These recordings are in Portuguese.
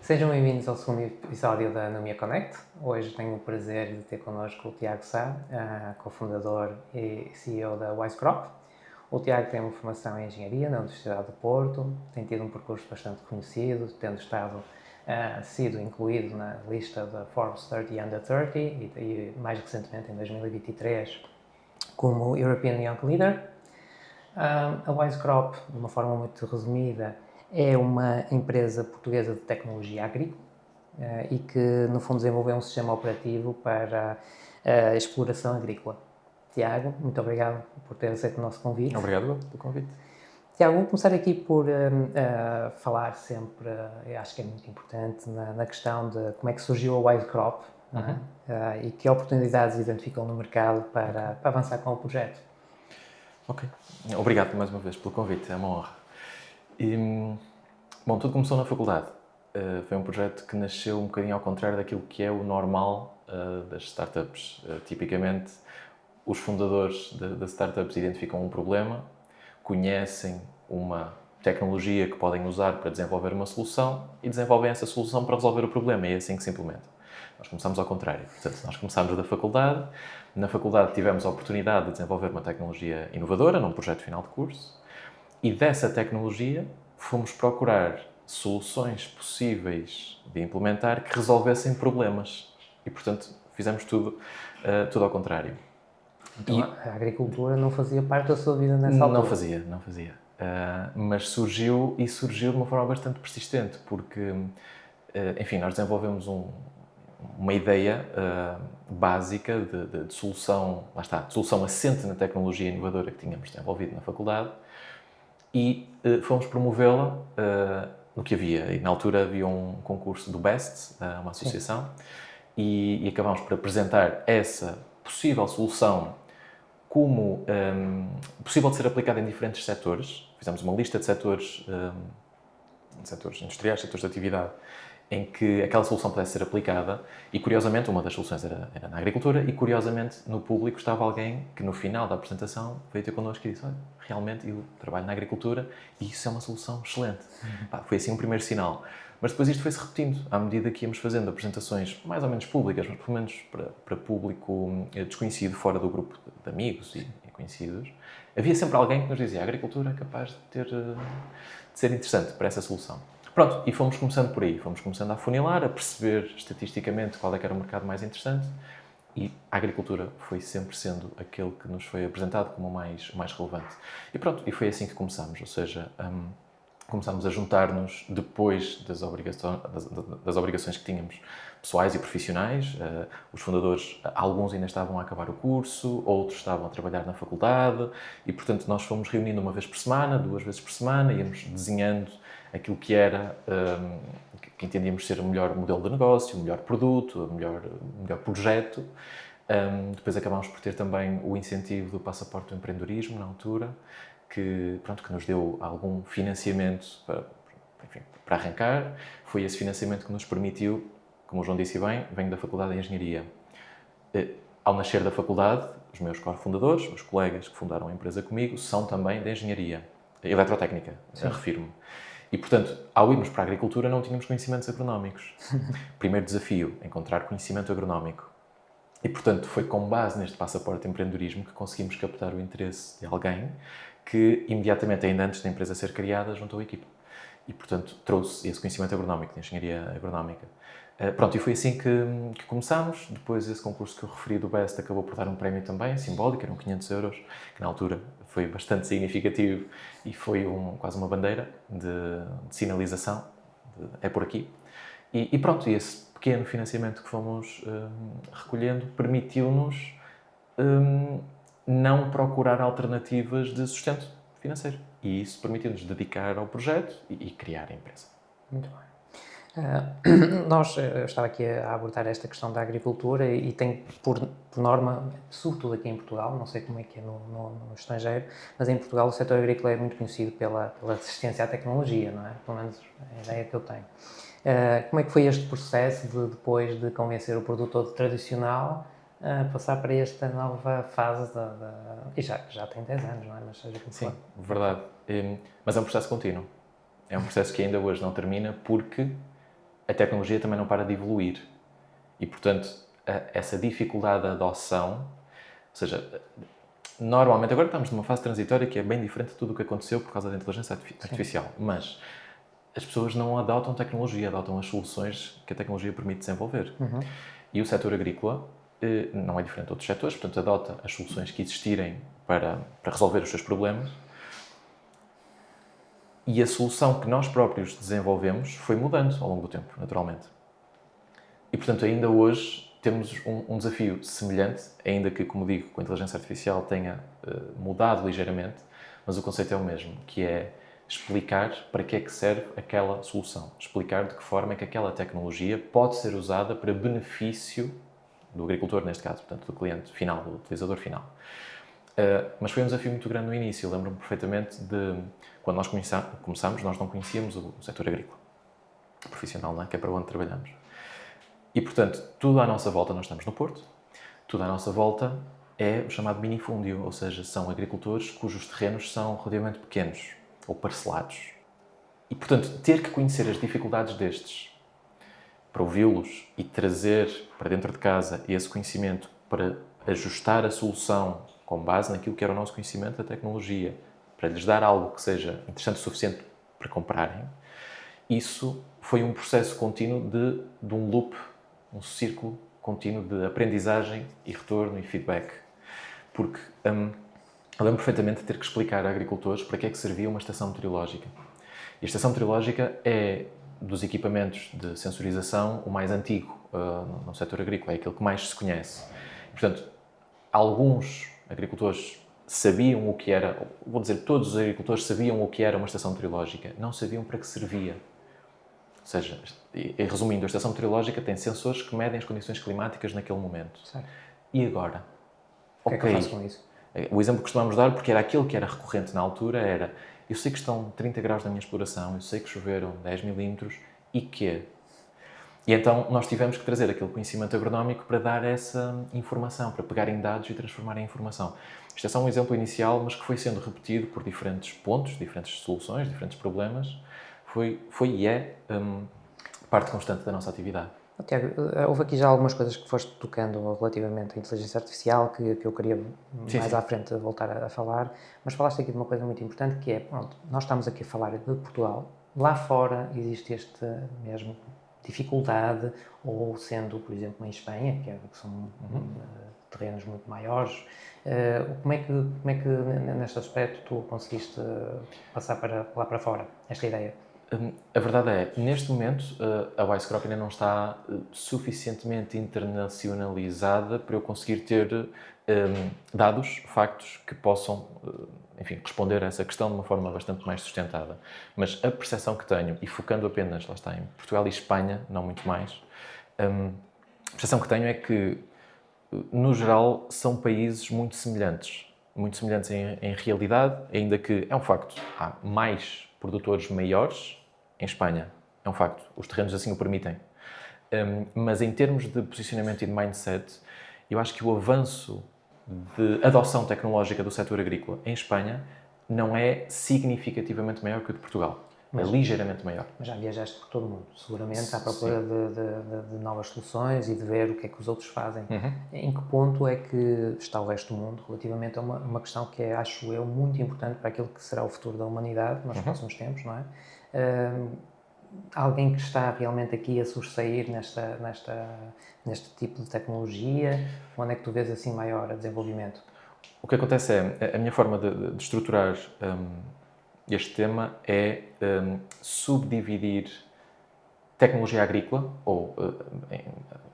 Sejam bem-vindos ao segundo episódio da Numia Connect. Hoje tenho o prazer de ter connosco o Tiago Sá, cofundador e CEO da WiseCrop. O Tiago tem uma formação em Engenharia na Universidade do Porto, tem tido um percurso bastante reconhecido, tendo sido incluído na lista da Forbes 30 Under 30 e mais recentemente em 2023 como European Young Leader. A WiseCrop, de uma forma muito resumida, é uma empresa portuguesa de tecnologia agrícola e que, no fundo, desenvolveu um sistema operativo para a exploração agrícola. Tiago, muito obrigado por ter aceito o nosso convite. Obrigado pelo convite. Tiago, vamos começar aqui por falar sempre, eu acho que é muito importante, na questão de como é que surgiu a WiseCrop e que oportunidades identificam no mercado para avançar com o projeto. Ok. Obrigado mais uma vez pelo convite, é uma honra. Bom, tudo começou na faculdade. Foi um projeto que nasceu um bocadinho ao contrário daquilo que é o normal das startups. Tipicamente, os fundadores das startups identificam um problema, conhecem uma tecnologia que podem usar para desenvolver uma solução e desenvolvem essa solução para resolver o problema. E é assim que se implementa. Nós começamos ao contrário. Portanto, nós começámos da faculdade. Na faculdade tivemos a oportunidade de desenvolver uma tecnologia inovadora num projeto final de curso. E dessa tecnologia fomos procurar soluções possíveis de implementar que resolvessem problemas. E, portanto, fizemos tudo ao contrário. Então, a agricultura não fazia parte da sua vida nessa altura? Não fazia. Mas surgiu de uma forma bastante persistente, porque, enfim, nós desenvolvemos uma ideia básica de solução, lá está, de solução assente na tecnologia inovadora que tínhamos desenvolvido na faculdade e fomos promovê-la no que havia. E, na altura havia um concurso do BEST, uma associação, e acabámos por apresentar essa possível solução como possível de ser aplicada em diferentes setores. Fizemos uma lista de setores industriais, setores de atividade, em que aquela solução pudesse ser aplicada e, curiosamente, uma das soluções era na agricultura e, curiosamente, no público estava alguém que, no final da apresentação, veio ter connosco e disse: olha, realmente eu trabalho na agricultura e isso é uma solução excelente. Foi assim um primeiro sinal. Mas depois isto foi-se repetindo, à medida que íamos fazendo apresentações mais ou menos públicas, mas pelo menos para público desconhecido, fora do grupo de amigos e conhecidos, havia sempre alguém que nos dizia: a agricultura é capaz de ser interessante para essa solução. Pronto, e fomos começando por aí, fomos começando a afunilar, a perceber estatisticamente qual é que era o mercado mais interessante e a agricultura foi sempre sendo aquele que nos foi apresentado como o mais relevante. E pronto, e foi assim que começámos, ou seja, começámos a juntar-nos depois das obrigações que tínhamos pessoais e profissionais. Os fundadores, alguns ainda estavam a acabar o curso, outros estavam a trabalhar na faculdade e, portanto, nós fomos reunindo uma vez por semana, 2 vezes por semana, íamos desenhando aquilo que era, que entendíamos ser o melhor modelo de negócio, o melhor produto, o melhor projeto. Depois acabámos por ter também o incentivo do Passaporte do Empreendedorismo, na altura, que nos deu algum financiamento para arrancar. Foi esse financiamento que nos permitiu, como o João disse bem, venho da Faculdade de Engenharia. Ao nascer da faculdade, os meus cofundadores, os colegas que fundaram a empresa comigo, são também de Engenharia, Eletrotécnica, refiro-me. E, portanto, ao irmos para a agricultura, não tínhamos conhecimentos agronómicos. Primeiro desafio, encontrar conhecimento agronómico. E, portanto, foi com base neste passaporte de empreendedorismo que conseguimos captar o interesse de alguém que, imediatamente, ainda antes da empresa ser criada, juntou a equipa. E, portanto, trouxe esse conhecimento agronómico, de engenharia agronómica. Pronto, e foi assim que começámos. Depois, esse concurso que eu referi do BEST acabou por dar um prémio também, simbólico, eram 500 euros, que na altura foi bastante significativo e foi quase uma bandeira de sinalização, é por aqui. E pronto, e esse pequeno financiamento que fomos recolhendo permitiu-nos não procurar alternativas de sustento financeiro. E isso permitiu-nos dedicar ao projeto e criar a empresa. Muito bem. Eu estava aqui a abordar esta questão da agricultura e tem, por norma, sobretudo aqui em Portugal, não sei como é que é no estrangeiro, mas em Portugal o setor agrícola é muito conhecido pela assistência à tecnologia, não é? Pelo menos é a ideia que eu tenho. Como é que foi este processo depois de convencer o produtor tradicional a passar para esta nova fase e já tem 10 anos, não é? Mas seja como for. Sim, verdade. Mas é um processo contínuo. É um processo que ainda hoje não termina porque a tecnologia também não para de evoluir. E, portanto, essa dificuldade de adoção, ou seja, normalmente, agora estamos numa fase transitória que é bem diferente de tudo o que aconteceu por causa da inteligência artificial, mas as pessoas não adotam tecnologia, adotam as soluções que a tecnologia permite desenvolver. E o setor agrícola não é diferente de outros setores, portanto, adota as soluções que existirem para resolver os seus problemas. E a solução que nós próprios desenvolvemos foi mudando ao longo do tempo, naturalmente. E, portanto, ainda hoje temos um desafio semelhante, ainda que, como digo, com a inteligência artificial tenha mudado ligeiramente, mas o conceito é o mesmo, que é explicar para que é que serve aquela solução. Explicar de que forma é que aquela tecnologia pode ser usada para benefício do agricultor, neste caso, portanto, do cliente final, do utilizador final. Mas foi um desafio muito grande no início. Eu lembro-me perfeitamente de quando nós começámos, nós não conhecíamos o setor agrícola profissional, não é? Que é para onde trabalhamos. E, portanto, tudo à nossa volta, nós estamos no Porto, tudo à nossa volta é o chamado minifúndio, ou seja, são agricultores cujos terrenos são relativamente pequenos ou parcelados. E, portanto, ter que conhecer as dificuldades destes para ouvi-los e trazer para dentro de casa esse conhecimento para ajustar a solução com base naquilo que era o nosso conhecimento da tecnologia, para lhes dar algo que seja interessante o suficiente para comprarem, isso foi um processo contínuo de um loop, um círculo contínuo de aprendizagem e retorno e feedback. Porque eu lembro perfeitamente de ter que explicar a agricultores para que é que servia uma estação meteorológica. E a estação meteorológica é, dos equipamentos de sensorização, o mais antigo no setor agrícola, é aquele que mais se conhece. Portanto, alguns agricultores sabiam o que era, vou dizer, todos os agricultores sabiam o que era uma estação meteorológica, não sabiam para que servia. Ou seja, resumindo, a estação meteorológica tem sensores que medem as condições climáticas naquele momento. Certo. E agora? O que é que eu faço com isso? O exemplo que costumamos dar, porque era aquele que era recorrente na altura, era: eu sei que estão 30 graus na minha exploração, eu sei que choveram 10 milímetros, e quê? E então nós tivemos que trazer aquele conhecimento agronómico para dar essa informação, para pegar em dados e transformar em informação. Isto é só um exemplo inicial, mas que foi sendo repetido por diferentes pontos, diferentes soluções, diferentes problemas. Foi e é parte constante da nossa atividade. Tiago, houve aqui já algumas coisas que foste tocando relativamente à inteligência artificial que eu queria mais à frente voltar a falar, mas falaste aqui de uma coisa muito importante que é, pronto, nós estamos aqui a falar de Portugal, lá fora existe este mesmo dificuldade, ou sendo, por exemplo, em Espanha, que são terrenos muito maiores, como é que neste aspecto tu conseguiste passar para lá para fora esta ideia? A verdade é, neste momento, a Wisecrop ainda não está suficientemente internacionalizada para eu conseguir ter dados, factos que possam, enfim, responder a essa questão de uma forma bastante mais sustentada. Mas a percepção que tenho, e focando apenas, lá está, em Portugal e Espanha, não muito mais, a percepção que tenho é que, no geral, são países muito semelhantes em realidade, ainda que é um facto, há mais produtores maiores em Espanha, é um facto, os terrenos assim o permitem. Mas em termos de posicionamento e de mindset, eu acho que o avanço de adoção tecnológica do setor agrícola em Espanha não é significativamente maior que o de Portugal. É ligeiramente maior. Mas já viajaste por todo o mundo, seguramente, à procura de novas soluções e de ver o que é que os outros fazem. Em que ponto é que está o resto do mundo relativamente a uma questão que é, acho eu, muito importante para aquilo que será o futuro da humanidade nos próximos tempos, não é? Alguém que está realmente aqui a sobressair neste tipo de tecnologia, onde é que tu vês assim maior desenvolvimento? O que acontece é, a minha forma de estruturar este tema é subdividir tecnologia agrícola, ou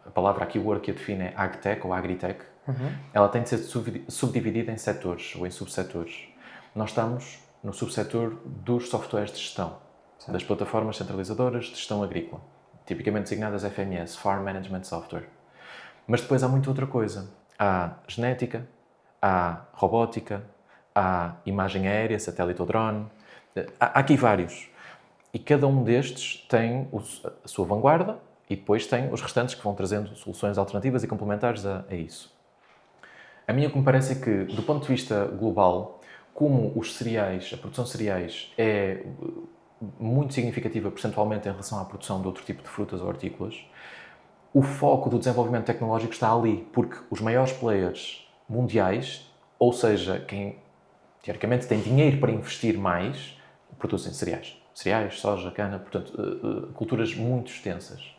a palavra aqui, o word que a define é agtech ou agritech. Ela tem de ser subdividida em setores ou em subsetores. Nós estamos no subsetor dos softwares de gestão, das plataformas centralizadoras de gestão agrícola, tipicamente designadas FMS, Farm Management Software. Mas depois há muita outra coisa. Há genética, há robótica, há imagem aérea, satélite ou drone. Há aqui vários. E cada um destes tem a sua vanguarda e depois tem os restantes que vão trazendo soluções alternativas e complementares a isso. A mim o que me parece é que, do ponto de vista global, como os cereais, a produção de cereais é muito significativa percentualmente em relação à produção de outro tipo de frutas ou hortícolas, o foco do desenvolvimento tecnológico está ali, porque os maiores players mundiais, ou seja, quem teoricamente tem dinheiro para investir mais, produzem cereais. Cereais, soja, cana, portanto, culturas muito extensas.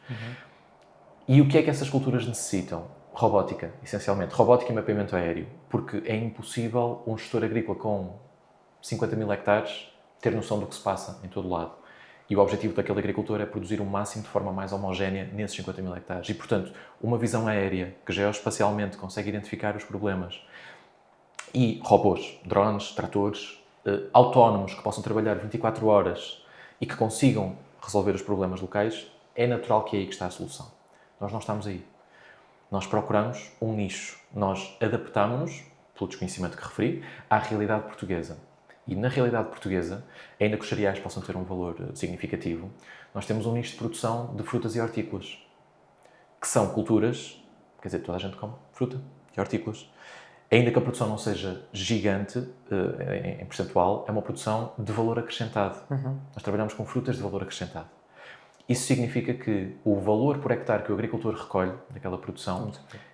E o que é que essas culturas necessitam? Robótica, essencialmente. Robótica e mapeamento aéreo. Porque é impossível um gestor agrícola com 50 mil hectares ter noção do que se passa em todo o lado. E o objetivo daquele agricultor é produzir o máximo de forma mais homogénea nesses 50 mil hectares. E, portanto, uma visão aérea que geoespacialmente consegue identificar os problemas e robôs, drones, tratores, autónomos que possam trabalhar 24 horas e que consigam resolver os problemas locais, é natural que é aí que está a solução. Nós não estamos aí. Nós procuramos um nicho. Nós adaptamos-nos, pelo desconhecimento que referi, à realidade portuguesa. E na realidade portuguesa, ainda que os cereais possam ter um valor significativo, nós temos um nicho de produção de frutas e hortícolas, que são culturas, quer dizer, toda a gente come fruta e hortícolas. Ainda que a produção não seja gigante em percentual, é uma produção de valor acrescentado. Nós trabalhamos com frutas de valor acrescentado. Isso significa que o valor por hectare que o agricultor recolhe daquela produção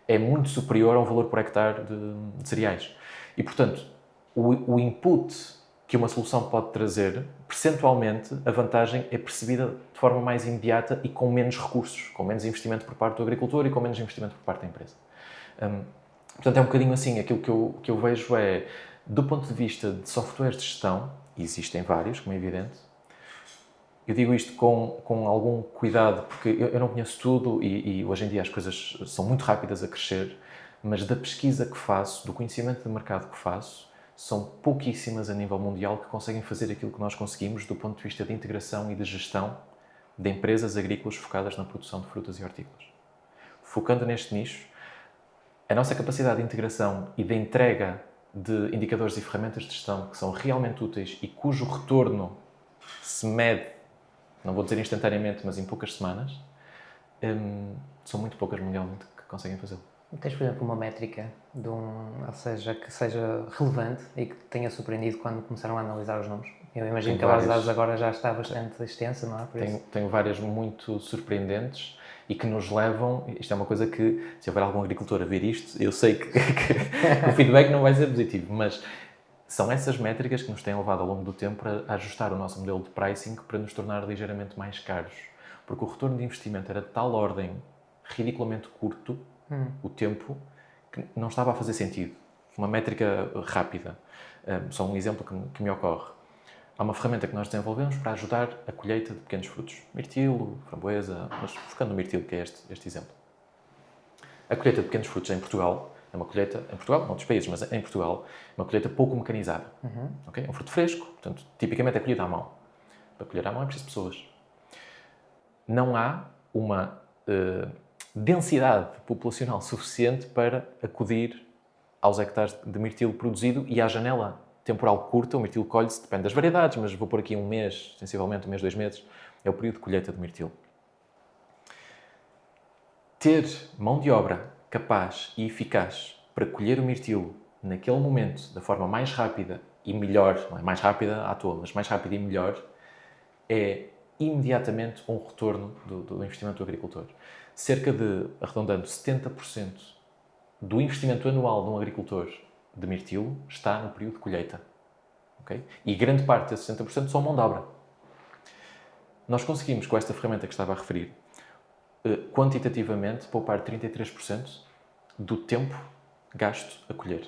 é muito superior ao valor por hectare de cereais. E, portanto, o input que uma solução pode trazer, percentualmente, a vantagem é percebida de forma mais imediata e com menos recursos, com menos investimento por parte do agricultor e com menos investimento por parte da empresa. Portanto, é um bocadinho assim, aquilo que eu vejo é, do ponto de vista de softwares de gestão, e existem vários, como é evidente, eu digo isto com algum cuidado, porque eu não conheço tudo e hoje em dia as coisas são muito rápidas a crescer, mas da pesquisa que faço, do conhecimento de mercado que faço, são pouquíssimas a nível mundial que conseguem fazer aquilo que nós conseguimos do ponto de vista de integração e de gestão de empresas agrícolas focadas na produção de frutas e hortícolas. Focando neste nicho, a nossa capacidade de integração e de entrega de indicadores e ferramentas de gestão que são realmente úteis e cujo retorno se mede, não vou dizer instantaneamente, mas em poucas semanas, são muito poucas mundialmente que conseguem fazê-lo. Tens, por exemplo, uma métrica ou seja, que seja relevante e que te tenha surpreendido quando começaram a analisar os números? Eu imagino que a base de dados agora já está bastante extensa, não é? Tenho várias muito surpreendentes e que nos levam, isto é uma coisa que, se houver algum agricultor a ver isto, eu sei que o feedback não vai ser positivo, mas são essas métricas que nos têm levado ao longo do tempo a ajustar o nosso modelo de pricing para nos tornar ligeiramente mais caros. Porque o retorno de investimento era de tal ordem, ridiculamente curto, o tempo, que não estava a fazer sentido. Uma métrica rápida. Só um exemplo que me ocorre. Há uma ferramenta que nós desenvolvemos para ajudar a colheita de pequenos frutos. Mirtilo, framboesa, mas focando no mirtilo, que é este exemplo. A colheita de pequenos frutos em Portugal é uma colheita, em Portugal, não outros países, mas em Portugal, é uma colheita pouco mecanizada. Okay? É um fruto fresco, portanto, tipicamente é colhido à mão. Para colher à mão é preciso pessoas. Não há uma densidade populacional suficiente para acudir aos hectares de mirtilo produzido e à janela temporal curta. O mirtilo colhe-se, depende das variedades, mas vou pôr aqui um mês, sensivelmente um mês, 2 meses, é o período de colheita de mirtilo. Ter mão de obra capaz e eficaz para colher o mirtilo naquele momento, da forma mais rápida e melhor, não é mais rápida à toa, mas mais rápida e melhor, é imediatamente um retorno do investimento do agricultor. Cerca de, arredondando, 70% do investimento anual de um agricultor de mirtilo está no período de colheita. Okay? E grande parte desses 60% são mão de obra. Nós conseguimos, com esta ferramenta que estava a referir, quantitativamente poupar 33% do tempo gasto a colher,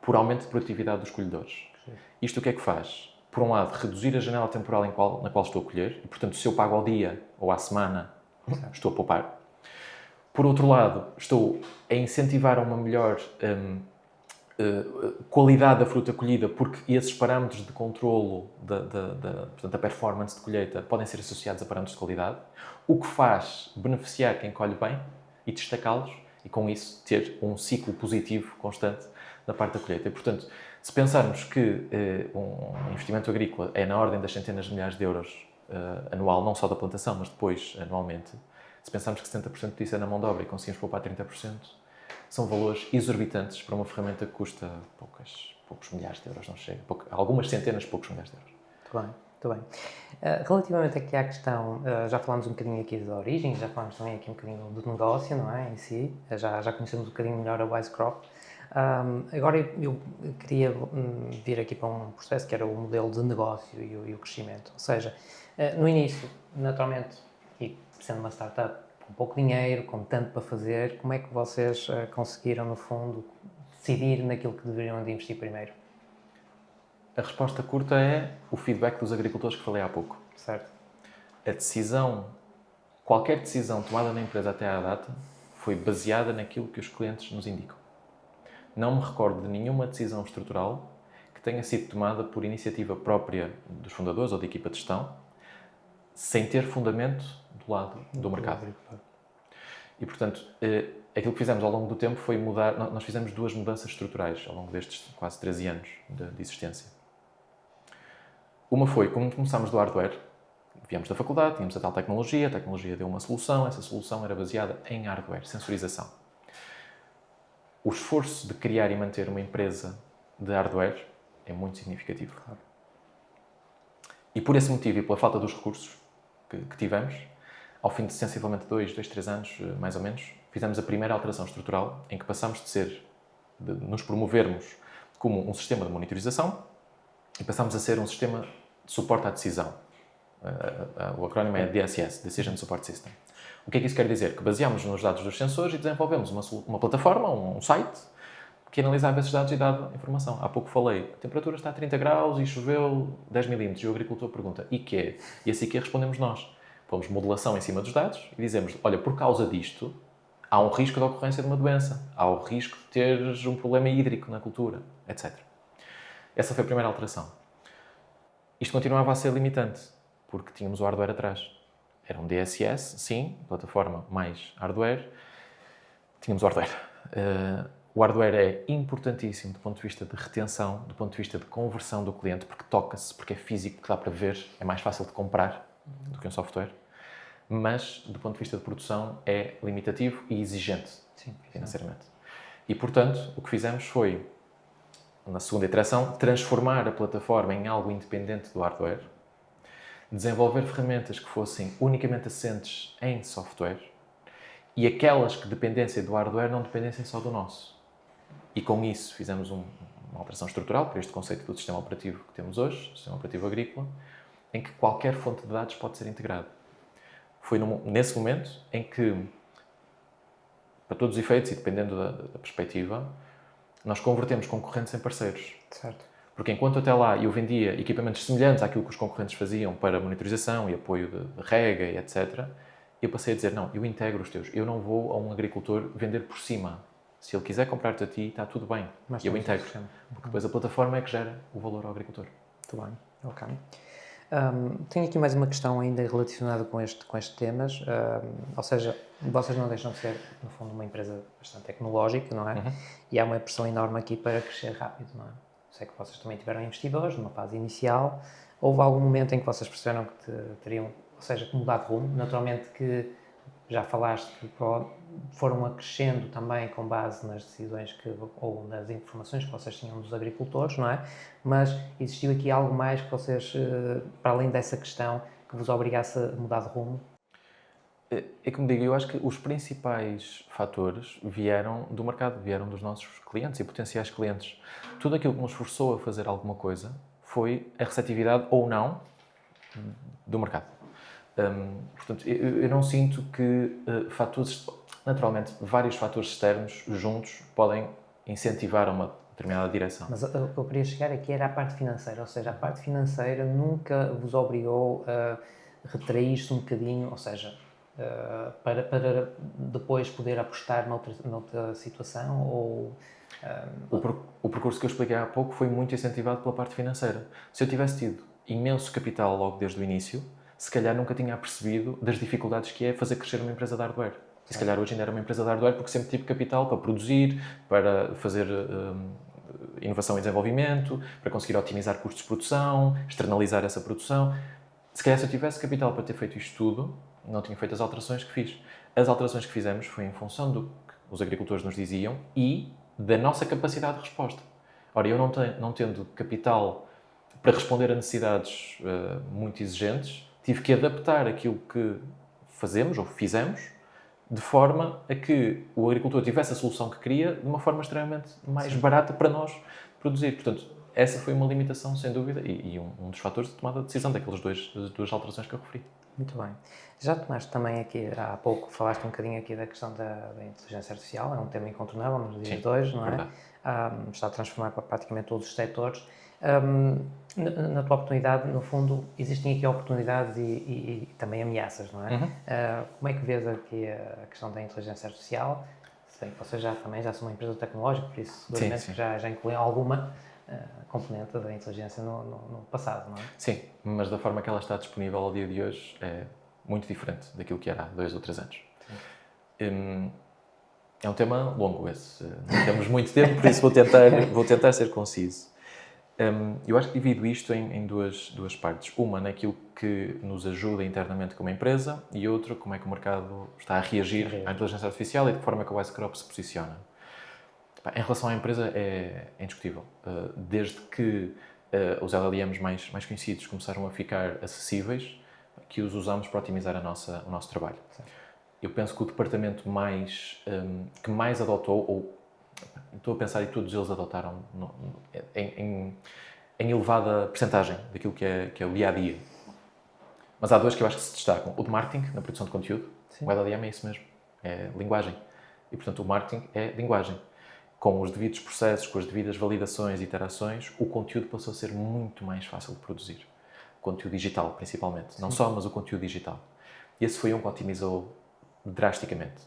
por aumento de produtividade dos colhedores. Sim. Isto o que é que faz? Por um lado, reduzir a janela temporal na qual estou a colher, e, portanto, se eu pago ao dia ou à semana, estou a poupar. Por outro lado, estou a incentivar uma melhor qualidade da fruta colhida, porque esses parâmetros de controlo portanto, da performance de colheita podem ser associados a parâmetros de qualidade, o que faz beneficiar quem colhe bem e destacá-los, e com isso ter um ciclo positivo constante na parte da colheita. E, portanto, se pensarmos que um investimento agrícola é na ordem das centenas de milhares de euros anual, não só da plantação, mas depois anualmente, se pensarmos que 70% disso é na mão de obra e conseguimos poupar 30%, são valores exorbitantes para uma ferramenta que custa poucos milhares de euros, não chega. Algumas centenas, poucos milhares de euros. Muito bem. Muito bem. Relativamente aqui à questão, já falámos um bocadinho aqui da origem, já falámos também aqui um bocadinho do negócio, não é, em si, já conhecemos um bocadinho melhor a Wise Crop. Agora eu queria vir aqui para um processo que era o modelo de negócio e o crescimento. Ou seja, no início, naturalmente, e sendo uma startup com pouco dinheiro, com tanto para fazer, como é que vocês conseguiram, no fundo, decidir naquilo que deveriam de investir primeiro? A resposta curta é o feedback dos agricultores que falei há pouco. Certo. A decisão, qualquer decisão tomada na empresa até à data, foi baseada naquilo que os clientes nos indicam. Não me recordo de nenhuma decisão estrutural que tenha sido tomada por iniciativa própria dos fundadores ou da equipa de gestão, sem ter fundamento do lado do mercado. E, portanto, aquilo que fizemos ao longo do tempo foi mudar. Nós fizemos 2 mudanças estruturais ao longo destes quase 13 anos de existência. Uma foi, como começámos do hardware, viemos da faculdade, tínhamos a tal tecnologia, a tecnologia deu uma solução, essa solução era baseada em hardware, sensorização. O esforço de criar e manter uma empresa de hardware é muito significativo. Claro. E por esse motivo e pela falta dos recursos que tivemos, ao fim de sensivelmente 2, 3 anos, mais ou menos, fizemos a primeira alteração estrutural em que passámos de nos promovermos como um sistema de monitorização e passámos a ser um sistema de suporte à decisão. O acrónimo é DSS, Decision Support System. O que é que isso quer dizer? Que baseámos nos dados dos sensores e desenvolvemos uma plataforma, um site, que analisava esses dados e dava informação. Há pouco falei, a temperatura está a 30 graus e choveu 10 milímetros. E o agricultor pergunta, e quê? E assim que respondemos nós. Pomos modelação em cima dos dados e dizemos, olha, por causa disto, há um risco de ocorrência de uma doença, há o risco de teres um problema hídrico na cultura, etc. Essa foi a primeira alteração. Isto continuava a ser limitante, porque tínhamos o hardware atrás. Era um DSS, sim, plataforma mais hardware. Tínhamos o hardware. O hardware é importantíssimo do ponto de vista de retenção, do ponto de vista de conversão do cliente, porque toca-se, porque é físico, porque dá para ver, é mais fácil de comprar do que um software. Mas, do ponto de vista de produção, é limitativo e exigente, sim, financeiramente. E, portanto, o que fizemos foi, na segunda iteração, transformar a plataforma em algo independente do hardware, desenvolver ferramentas que fossem unicamente assentes em software e aquelas que dependessem do hardware não dependessem só do nosso. E com isso fizemos uma alteração estrutural para este conceito do sistema operativo que temos hoje, sistema operativo agrícola, em que qualquer fonte de dados pode ser integrada. Foi nesse momento em que, para todos os efeitos e dependendo da perspectiva, nós convertemos concorrentes em parceiros. Certo. Porque enquanto até lá eu vendia equipamentos semelhantes àquilo que os concorrentes faziam para monitorização e apoio de rega e etc., eu passei a dizer, não, eu integro os teus. Eu não vou a um agricultor vender por cima. Se ele quiser comprar-te a ti, está tudo bem. Mas eu integro. Porque depois a plataforma é que gera o valor ao agricultor. Muito bem, ok. Tenho aqui mais uma questão ainda relacionada com estes temas, ou seja, vocês não deixam de ser, no fundo, uma empresa bastante tecnológica, não é? Uhum. E há uma pressão enorme aqui para crescer rápido, não é? Sei que vocês também tiveram investidores numa fase inicial. Houve algum momento em que vocês perceberam que teriam, ou seja, que mudar de rumo? Naturalmente que já falaste que foram acrescendo também com base nas decisões ou nas informações que vocês tinham dos agricultores, não é? Mas existiu aqui algo mais que vocês, para além dessa questão, que vos obrigasse a mudar de rumo? É como digo, eu acho que os principais fatores vieram do mercado, vieram dos nossos clientes e potenciais clientes. Tudo aquilo que nos forçou a fazer alguma coisa foi a receptividade ou não do mercado. Portanto, eu não sinto que fatores, naturalmente, vários fatores externos juntos podem incentivar a uma determinada direção. Mas o que eu queria chegar aqui era a parte financeira, ou seja, a parte financeira nunca vos obrigou a retrair-se um bocadinho, ou seja, para depois poder apostar noutra situação ou... O percurso que eu expliquei há pouco foi muito incentivado pela parte financeira. Se eu tivesse tido imenso capital logo desde o início, se calhar nunca tinha percebido das dificuldades que é fazer crescer uma empresa de hardware. E se calhar hoje ainda era uma empresa de hardware porque sempre tive capital para produzir, para fazer inovação e desenvolvimento, para conseguir otimizar custos de produção, externalizar essa produção. Se calhar se eu tivesse capital para ter feito isto tudo, não tinha feito as alterações que fiz. As alterações que fizemos foi em função do que os agricultores nos diziam e da nossa capacidade de resposta. Ora, eu não tendo capital para responder a necessidades muito exigentes, tive que adaptar aquilo que fazemos ou fizemos de forma a que o agricultor tivesse a solução que queria de uma forma extremamente mais barata para nós produzir. Portanto, essa foi uma limitação, sem dúvida, e um dos fatores de tomada de decisão das duas alterações que eu referi. Muito bem. Já tomaste também aqui, há pouco, falaste um bocadinho aqui da questão da inteligência artificial, é um tema incontornável nos dias de hoje, não é? Está a transformar praticamente todos os setores. Na tua oportunidade, no fundo, existem aqui oportunidades e também ameaças, não é? Como é que vês aqui a questão da inteligência artificial? Sei que vocês também já são uma empresa tecnológica, por isso seguramente que já incluem alguma componente da inteligência no passado, não é? Sim, mas da forma que ela está disponível ao dia de hoje é muito diferente daquilo que era há 2 ou 3 anos. É um tema longo esse, não temos muito tempo, por isso vou tentar ser conciso. Eu acho que divido isto em duas partes. Uma naquilo que nos ajuda internamente como empresa e outra como é que o mercado está a reagir à inteligência artificial e de que forma que o WiseCrop se posiciona. Em relação à empresa é indiscutível. Desde que os LLMs mais conhecidos começaram a ficar acessíveis, que os usamos para otimizar o nosso trabalho. Sim. Eu penso que o departamento que mais adotou, ou estou a pensar e todos eles adotaram em elevada percentagem daquilo que é o dia-a-dia. Mas há 2 que eu acho que se destacam. O de marketing, na produção de conteúdo. Sim. O LLM é isso mesmo. É linguagem. E, portanto, o marketing é linguagem. Com os devidos processos, com as devidas validações e iterações, o conteúdo passou a ser muito mais fácil de produzir. O conteúdo digital, principalmente. Sim. Não só, mas o conteúdo digital. E esse foi um que otimizou drasticamente.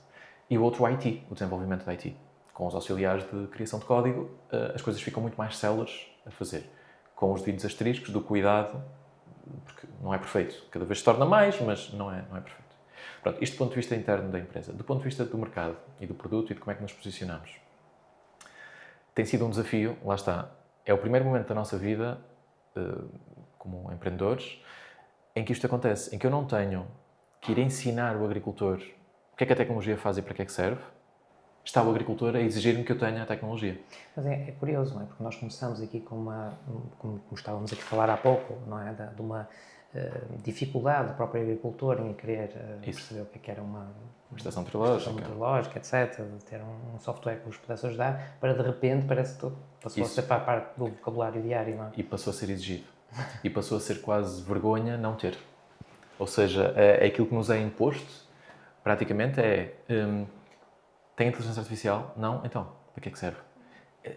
E o outro, o IT, o desenvolvimento da IT. Com os auxiliares de criação de código, as coisas ficam muito mais céleres a fazer. Com os devidos asteriscos do cuidado, porque não é perfeito. Cada vez se torna mais, mas não é perfeito. Pronto, isto do ponto de vista interno da empresa. Do ponto de vista do mercado e do produto e de como é que nos posicionamos. Tem sido um desafio, lá está. É o primeiro momento da nossa vida, como empreendedores, em que isto acontece, em que eu não tenho que ir ensinar o agricultor o que é que a tecnologia faz e para que é que serve. Está o agricultor a exigir-me que eu tenha a tecnologia. Mas é curioso, não é? Porque nós começamos aqui como estávamos aqui a falar há pouco, não é? De uma dificuldade do próprio agricultor em querer perceber o que era uma estação meteorológica, etc. De ter um software que vos pudesse ajudar, para de repente parece que passou a ser parte do vocabulário diário, não é? E passou a ser exigido. E passou a ser quase vergonha não ter. Ou seja, é aquilo que nos é imposto, praticamente tem inteligência artificial? Não? Então, para que é que serve?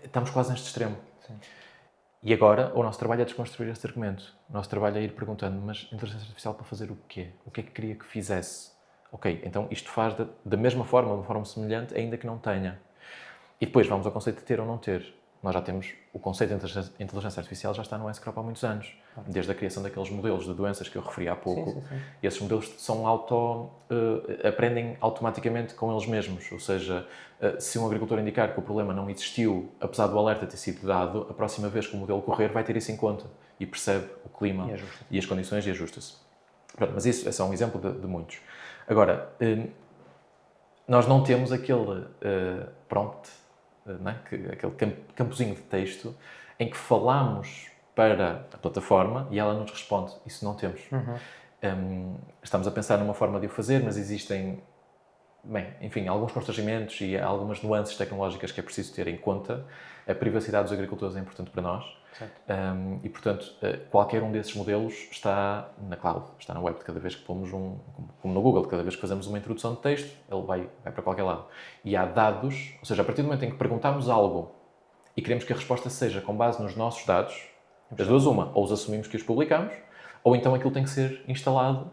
Estamos quase neste extremo. Sim. E agora, o nosso trabalho é desconstruir este argumento. O nosso trabalho é ir perguntando, mas inteligência artificial para fazer o quê? O que é que queria que fizesse? Ok, então isto faz da mesma forma, de uma forma semelhante, ainda que não tenha. E depois vamos ao conceito de ter ou não ter. Nós já temos o conceito de inteligência artificial, já está no WiseCrop há muitos anos. Desde a criação daqueles modelos de doenças que eu referi há pouco. Sim. E esses modelos aprendem automaticamente com eles mesmos. Ou seja, se um agricultor indicar que o problema não existiu, apesar do alerta ter sido dado, a próxima vez que o modelo correr vai ter isso em conta. E percebe o clima e as condições e ajusta-se. Mas isso é só um exemplo de muitos. Agora, nós não temos aquele prompt, não é? Aquele campozinho de texto em que falamos para a plataforma e ela nos responde. Isso não temos. Estamos a pensar numa forma de o fazer, mas existem, alguns constrangimentos e algumas nuances tecnológicas que é preciso ter em conta. A privacidade dos agricultores é importante para nós. E, portanto, qualquer um desses modelos está na cloud, está na web. De cada vez que pomos como no Google, de cada vez que fazemos uma introdução de texto, ele vai para qualquer lado. E há dados, ou seja, a partir do momento em que perguntamos algo e queremos que a resposta seja com base nos nossos dados, das duas uma, ou os assumimos que os publicamos, ou então aquilo tem que ser instalado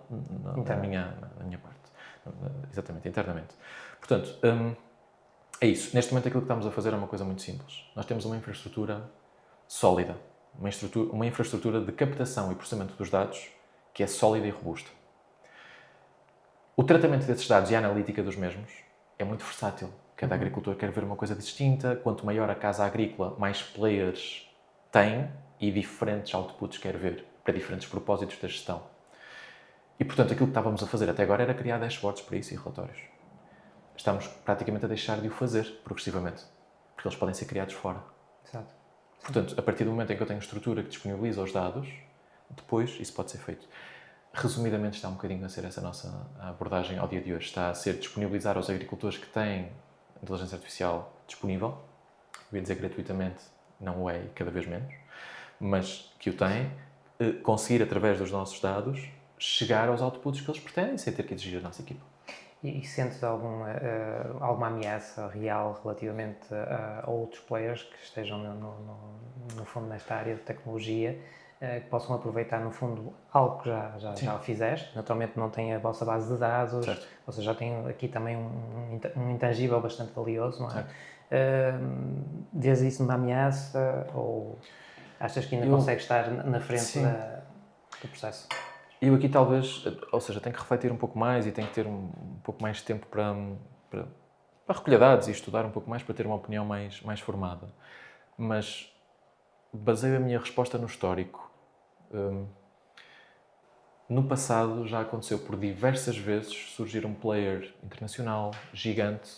na minha parte. Exatamente, internamente. Portanto, é isso. Neste momento aquilo que estamos a fazer é uma coisa muito simples. Nós temos uma infraestrutura sólida, uma infraestrutura de captação e processamento dos dados que é sólida e robusta. O tratamento desses dados e a analítica dos mesmos é muito versátil. Cada agricultor quer ver uma coisa distinta. Quanto maior a casa agrícola, mais players tem e diferentes outputs quer ver, para diferentes propósitos da gestão. E, portanto, aquilo que estávamos a fazer até agora era criar dashboards para isso e relatórios. Estamos praticamente a deixar de o fazer progressivamente, porque eles podem ser criados fora. Exato. Portanto, a partir do momento em que eu tenho estrutura que disponibiliza os dados, depois isso pode ser feito. Resumidamente, está um bocadinho a ser essa a nossa abordagem ao dia de hoje. Está a ser disponibilizar aos agricultores que têm inteligência artificial disponível. Eu ia dizer gratuitamente, não o é e cada vez menos, mas que o têm, conseguir, através dos nossos dados, chegar aos outputs que eles pretendem, sem ter que exigir a nossa equipa. E sentes alguma ameaça real relativamente a outros players que estejam, no fundo, nesta área de tecnologia, que possam aproveitar, no fundo, algo que já fizeste? Naturalmente não tem a vossa base de dados, certo. Vocês já têm aqui também um intangível bastante valioso, não é? Vês isso numa ameaça ou achas que ainda consegues estar na frente do processo? Eu aqui talvez, ou seja, tenho que refletir um pouco mais e tenho que ter um pouco mais de tempo para recolher dados e estudar um pouco mais para ter uma opinião mais formada. Mas baseio a minha resposta no histórico. No passado já aconteceu por diversas vezes surgir um player internacional, gigante,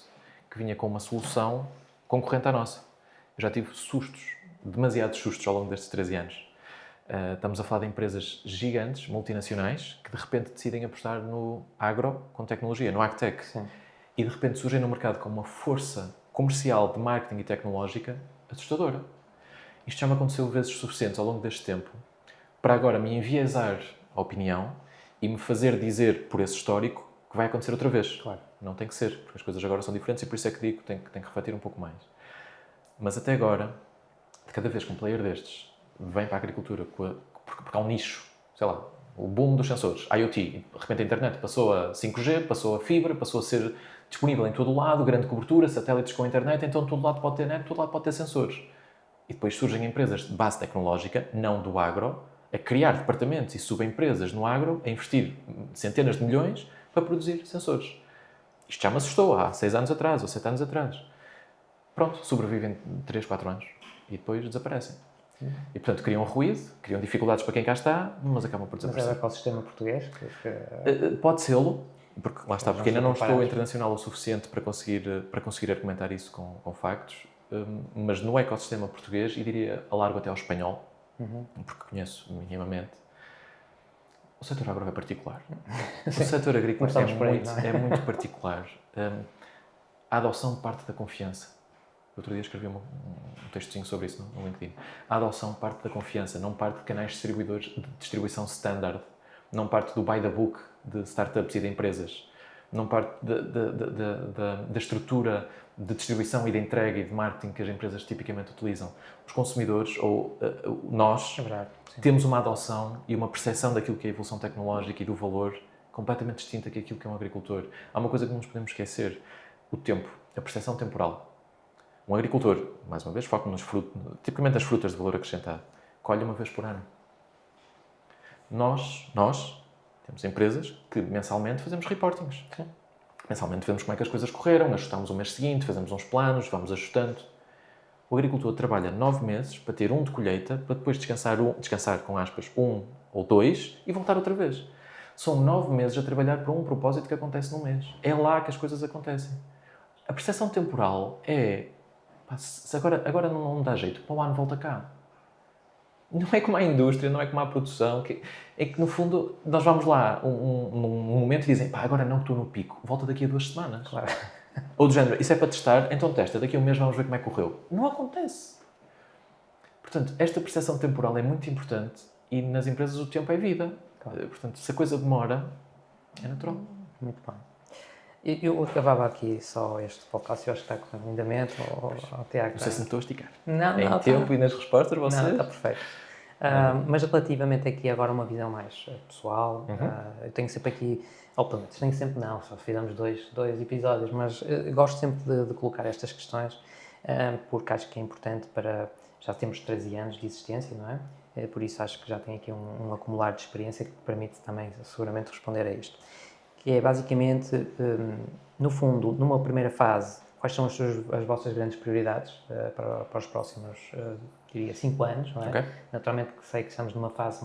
que vinha com uma solução concorrente à nossa. Eu já tive sustos, demasiados sustos ao longo destes 13 anos. Estamos a falar de empresas gigantes, multinacionais, que de repente decidem apostar no agro com tecnologia, no agtech. Sim. E de repente surgem no mercado com uma força comercial de marketing e tecnológica assustadora. Isto já me aconteceu vezes suficientes ao longo deste tempo para agora me enviesar a opinião e me fazer dizer por esse histórico que vai acontecer outra vez. Claro. Não tem que ser, porque as coisas agora são diferentes e por isso é que digo que tem que refletir um pouco mais. Mas até agora, de cada vez que um player destes vem para a agricultura, porque há um nicho, sei lá, o boom dos sensores, IoT, e de repente a internet passou a 5G, passou a fibra, passou a ser disponível em todo o lado, grande cobertura, satélites com internet, então todo lado pode ter net, todo lado pode ter sensores. E depois surgem empresas de base tecnológica, não do agro, a criar departamentos e subempresas no agro, a investir centenas de milhões para produzir sensores. Isto já me assustou há 6 anos atrás ou 7 anos atrás. Pronto, sobrevivem 3, 4 anos e depois desaparecem. E, portanto, criam ruído, criam dificuldades para quem cá está, mas acabam por desaparecer. Mas é o ecossistema português? Pode ser-lo, porque lá está, porque ainda não estou internacional o suficiente para conseguir argumentar isso com factos, mas no ecossistema português, e diria a largo até ao espanhol, porque conheço minimamente, o setor agro é particular. O setor agrícola é muito particular. A adoção parte da confiança. Outro dia escrevi um textozinho sobre isso no LinkedIn. A adoção parte da confiança, não parte de canais distribuidores de distribuição standard, não parte do by the book de startups e de empresas, não parte da estrutura de distribuição e de entrega e de marketing que as empresas tipicamente utilizam. Os consumidores, ou nós, temos uma adoção e uma percepção daquilo que é a evolução tecnológica e do valor completamente distinta daquilo que é um agricultor. Há uma coisa que não nos podemos esquecer: o tempo, a percepção temporal. Um agricultor, mais uma vez, foca nos frutos, tipicamente as frutas de valor acrescentado, colhe uma vez por ano. Nós temos empresas que mensalmente fazemos reportings. Sim. Mensalmente vemos como é que as coisas correram, ajustamos o mês seguinte, fazemos uns planos, vamos ajustando. O agricultor trabalha 9 meses para ter um de colheita, para depois descansar com aspas, 1 ou 2 e voltar outra vez. São 9 meses a trabalhar para um propósito que acontece num mês. É lá que as coisas acontecem. A percepção temporal é... Se agora não dá jeito, para o ano volta cá. Não é como a indústria, não é como a produção, é que no fundo nós vamos lá num momento e dizem agora não, que estou no pico, volta daqui a 2 semanas. Claro. Ou do género, isso é para testar, então testa, daqui a um mês vamos ver como é que correu. Não acontece. Portanto, esta percepção temporal é muito importante e nas empresas o tempo é vida. Claro. Portanto, se a coisa demora, é natural. Muito bem. Eu acabava aqui só este podcast, eu acho que está com lindamente, ao Tiago. Não sei se me estou a esticar. Não, em tempo e nas respostas, vocês? Não, está perfeito. Mas relativamente aqui agora uma visão mais pessoal, eu tenho sempre aqui, ou pelo menos tenho sempre não, só fizemos dois episódios, mas gosto sempre de colocar estas questões, porque acho que é importante já temos 13 anos de existência, não é? Por isso acho que já tem aqui um acumular de experiência que permite também seguramente responder a isto. Que é basicamente, no fundo, numa primeira fase, quais são as vossas grandes prioridades para os próximos, diria, 5 anos, não é? Okay. Naturalmente sei que estamos numa fase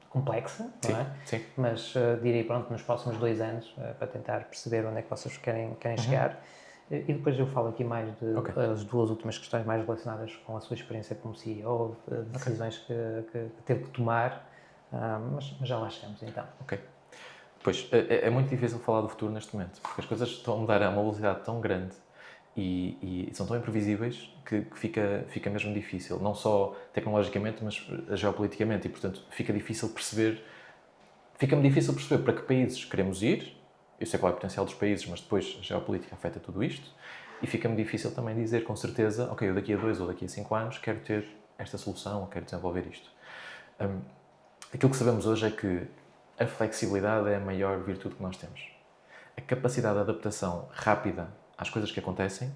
complexa, sim, não é? Sim. Mas diria, pronto, nos próximos 2 anos, para tentar perceber onde é que vocês querem chegar. E depois eu falo aqui mais de Ok. as duas últimas questões mais relacionadas com a sua experiência como CEO, decisões que teve que tomar, mas já lá chegamos então. Ok. Pois, é muito difícil falar do futuro neste momento, porque as coisas estão a mudar a uma velocidade tão grande e são tão imprevisíveis que fica mesmo difícil, não só tecnologicamente, mas geopoliticamente, e portanto fica-me difícil perceber para que países queremos ir. Eu sei qual é o potencial dos países, mas depois a geopolítica afeta tudo isto, e fica-me difícil também dizer com certeza, ok, eu daqui a 2 ou daqui a 5 anos quero ter esta solução ou quero desenvolver isto. Aquilo que sabemos hoje é que a flexibilidade é a maior virtude que nós temos. A capacidade de adaptação rápida às coisas que acontecem,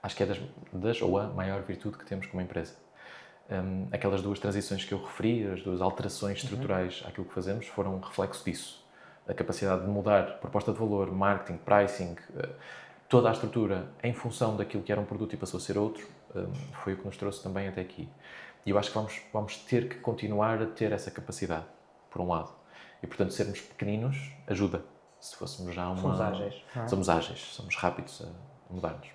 acho que é das ou a maior virtude que temos como empresa. Aquelas duas transições que eu referi, as duas alterações estruturais àquilo que fazemos, foram um reflexo disso. A capacidade de mudar proposta de valor, marketing, pricing, toda a estrutura em função daquilo que era um produto e passou a ser outro, foi o que nos trouxe também até aqui. E eu acho que vamos ter que continuar a ter essa capacidade, por um lado. E, portanto, sermos pequeninos ajuda. Se fôssemos já Somos ágeis. Não é? Somos ágeis, somos rápidos a mudar-nos.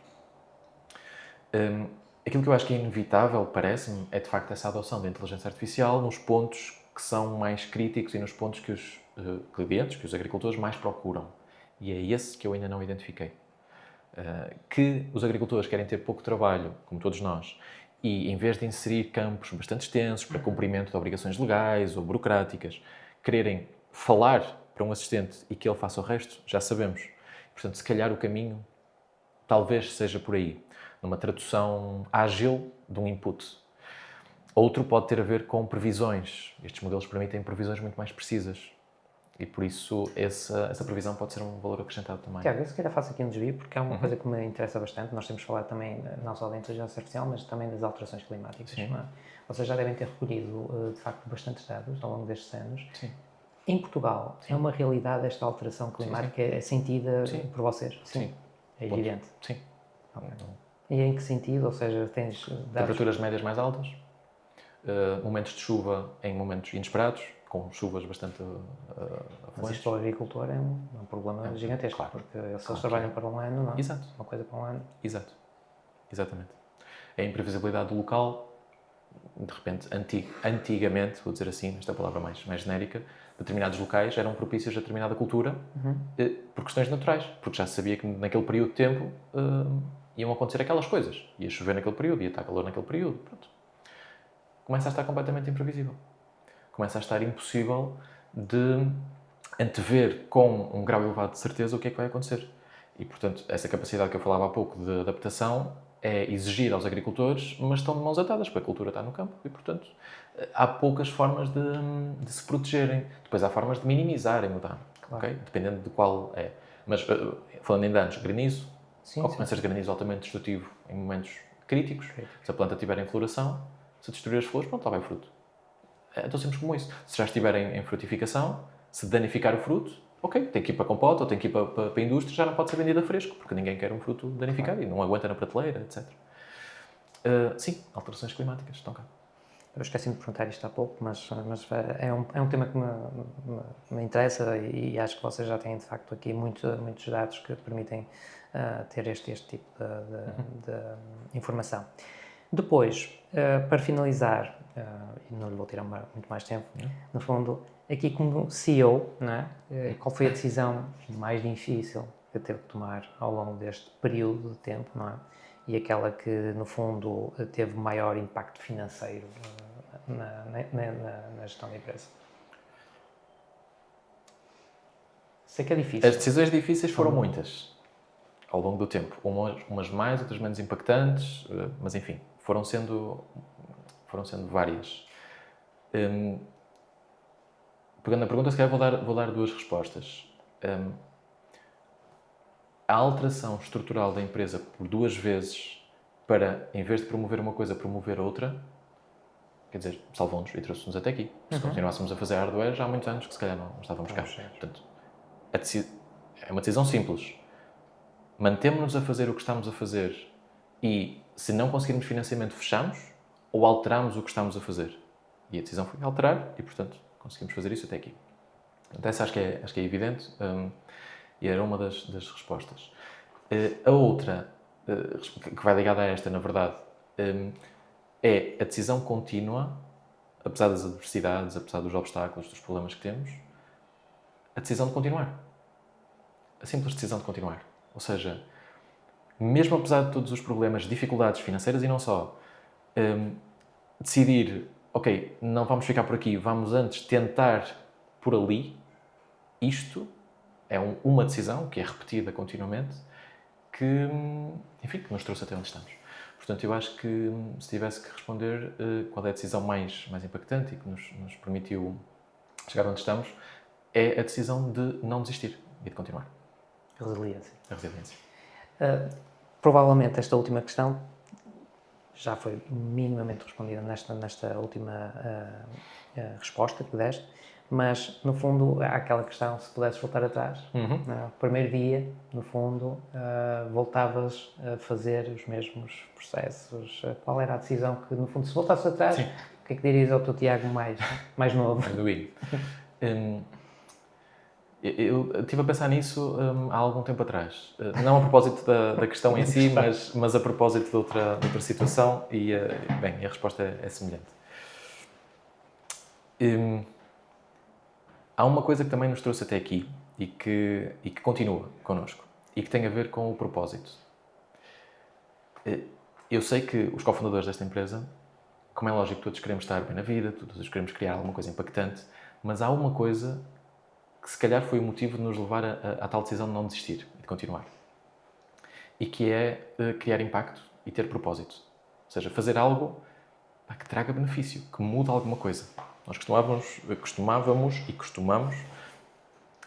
Aquilo que eu acho que é inevitável, parece-me, é de facto essa adoção da inteligência artificial nos pontos que são mais críticos e nos pontos que os clientes, que os agricultores mais procuram. E é esse que eu ainda não identifiquei. Que os agricultores querem ter pouco trabalho, como todos nós, e em vez de inserir campos bastante extensos para cumprimento de obrigações legais ou burocráticas, quererem falar para um assistente e que ele faça o resto, já sabemos. Portanto, se calhar o caminho talvez seja por aí, numa tradução ágil de um input. Outro pode ter a ver com previsões. Estes modelos permitem previsões muito mais precisas. E por isso essa previsão pode ser um valor acrescentado também. Tiago, eu se calhar faço aqui um desvio, porque é uma coisa que me interessa bastante. Nós temos falado também, não só da inteligência artificial, mas também das alterações climáticas. Não é? Vocês já devem ter recolhido, de facto, bastantes dados ao longo destes anos. Sim. Em Portugal, é uma realidade esta alteração climática? É sentida por vocês? Sim. É evidente? Sim. Okay. E em que sentido? Ou seja, tens dados... Temperaturas médias mais altas, momentos de chuva em momentos inesperados, com chuvas bastante Mas isto para o agricultor é um problema gigantesco, claro. porque eles trabalham para um ano, não é? Exato. Uma coisa para um ano. Exato. Exatamente. A imprevisibilidade do local, de repente, antigamente, vou dizer assim, esta é a palavra mais genérica, determinados locais eram propícios a determinada cultura por questões naturais, porque já se sabia que naquele período de tempo iam acontecer aquelas coisas. Ia chover naquele período, ia estar calor naquele período. Pronto. Começa a estar completamente imprevisível. Começa a estar impossível de antever com um grau elevado de certeza o que é que vai acontecer. E, portanto, essa capacidade que eu falava há pouco de adaptação é exigir aos agricultores, mas estão de mãos atadas, porque a cultura está no campo e, portanto, há poucas formas de se protegerem. Depois há formas de minimizarem o dano, Claro. okay? Dependendo de qual é. Mas, falando em danos, granizo, ocorrências de granizo altamente destrutivo em momentos críticos. Se a planta estiver em floração, se destruir as flores, pronto, lá vai o fruto. É tão simples como isso. Se já estiver em frutificação, se danificar o fruto, ok, tem que ir para compota ou tem que ir para a indústria, já não pode ser vendido a fresco, porque ninguém quer um fruto danificado e não aguenta na prateleira, etc. Sim, alterações climáticas estão cá. Eu esqueci de perguntar isto há pouco, mas é um tema que me interessa e acho que vocês já têm, de facto, aqui muitos dados que permitem ter este tipo de informação. Depois, para finalizar, e não lhe vou tirar muito mais tempo, no fundo, aqui como CEO, não é? Qual foi a decisão mais difícil que teve que tomar ao longo deste período de tempo, não é? E aquela que, no fundo, teve maior impacto financeiro na gestão da empresa? Sei que é difícil. As decisões difíceis foram muitas, ao longo do tempo. Umas mais, outras menos impactantes, mas enfim, foram sendo várias. Pegando na pergunta, se calhar vou dar duas respostas. A alteração estrutural da empresa por duas vezes para, em vez de promover uma coisa, promover outra, quer dizer, salvou-nos e trouxe-nos até aqui. Se continuássemos a fazer hardware, já há muitos anos que se calhar não estávamos cá. Portanto, é uma decisão simples. Mantemos-nos a fazer o que estamos a fazer e, se não conseguirmos financiamento, fechamos ou alteramos o que estamos a fazer? E a decisão foi alterar e, portanto, conseguimos fazer isso até aqui. Portanto, essa acho que é evidente e era uma das respostas. A outra que vai ligada a esta, na verdade, é a decisão contínua, apesar das adversidades, apesar dos obstáculos, dos problemas que temos, a decisão de continuar. A simples decisão de continuar. Ou seja, mesmo apesar de todos os problemas, dificuldades financeiras e não só, decidir, ok, não vamos ficar por aqui, vamos antes tentar por ali, isto é uma decisão que é repetida continuamente, que, enfim, que nos trouxe até onde estamos. Portanto, eu acho que se tivesse que responder qual é a decisão mais impactante e que nos permitiu chegar onde estamos, é a decisão de não desistir e de continuar. Resiliência. A resiliência. Provavelmente esta última questão já foi minimamente respondida nesta última resposta que deste, mas, no fundo, há aquela questão, se pudesses voltar atrás, no primeiro dia, no fundo, voltavas a fazer os mesmos processos. Qual era a decisão que, no fundo, se voltasses atrás, Sim. o que é que dirias ao teu Tiago mais novo? Mais doído. Eu estive a pensar nisso há algum tempo atrás. Não a propósito da questão em si, mas a propósito de outra situação e, bem, a resposta é semelhante. Há uma coisa que também nos trouxe até aqui e que continua connosco e que tem a ver com o propósito. Eu sei que os cofundadores desta empresa, como é lógico, todos queremos estar bem na vida, todos queremos criar alguma coisa impactante, mas há uma coisa que se calhar foi o motivo de nos levar a tal decisão de não desistir e de continuar. E que é criar impacto e ter propósito. Ou seja, fazer algo que traga benefício, que mude alguma coisa. Nós costumávamos e costumamos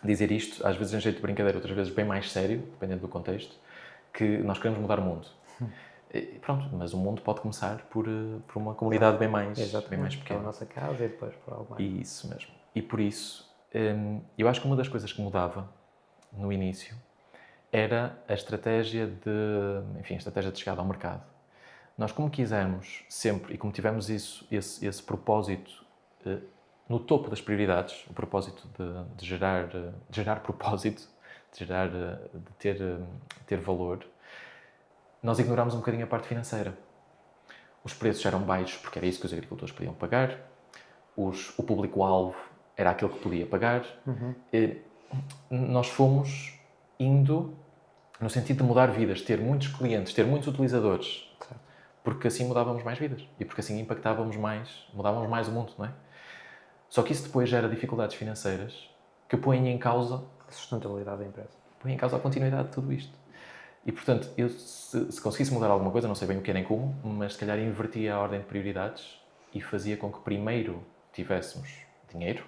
dizer isto, às vezes em jeito de brincadeira, outras vezes bem mais sério, dependendo do contexto, que nós queremos mudar o mundo. E pronto, mas o mundo pode começar por uma comunidade bem mais pequena. Pela nossa casa e depois por algo mais. Isso mesmo. E por isso, eu acho que uma das coisas que mudava no início era a estratégia de chegada ao mercado. Nós, como quisermos sempre, e como tivemos esse propósito no topo das prioridades, o propósito de gerar propósito, de ter valor, nós ignorámos um bocadinho a parte financeira. Os preços eram baixos porque era isso que os agricultores podiam pagar, o público-alvo era aquele que podia pagar. Nós fomos indo no sentido de mudar vidas, ter muitos clientes, ter muitos utilizadores, porque assim mudávamos mais vidas e porque assim impactávamos mais, mudávamos mais o mundo, não é? Só que isso depois gera dificuldades financeiras que põem em causa a sustentabilidade da empresa. Põem em causa a continuidade de tudo isto. E, portanto, eu se conseguisse mudar alguma coisa, não sei bem o que nem como, mas se calhar invertia a ordem de prioridades e fazia com que primeiro tivéssemos dinheiro,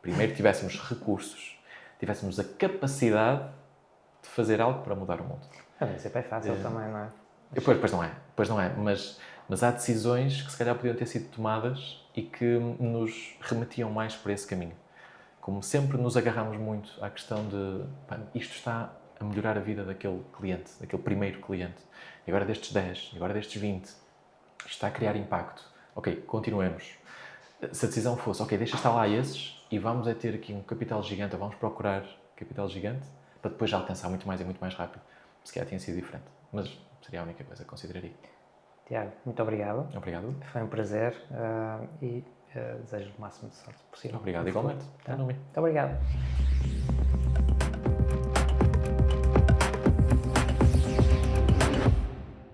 primeiro tivéssemos recursos, tivéssemos a capacidade de fazer algo para mudar o mundo. Nem sempre é fácil também, não é? Pois não é, mas há decisões que se calhar podiam ter sido tomadas e que nos remetiam mais por esse caminho. Como sempre nos agarramos muito à questão de isto está a melhorar a vida daquele cliente, daquele primeiro cliente, e agora destes 10, e agora destes 20, isto está a criar impacto. Ok, continuemos. Se a decisão fosse, ok, deixa estar lá esses e vamos ter aqui um capital gigante, ou vamos procurar capital gigante, para depois já alcançar muito mais e muito mais rápido. Se calhar tinha sido diferente, mas seria a única coisa que consideraria. Tiago, muito obrigado. Obrigado. Foi um prazer e desejo o máximo de sorte possível. Obrigado, igualmente. Muito obrigado.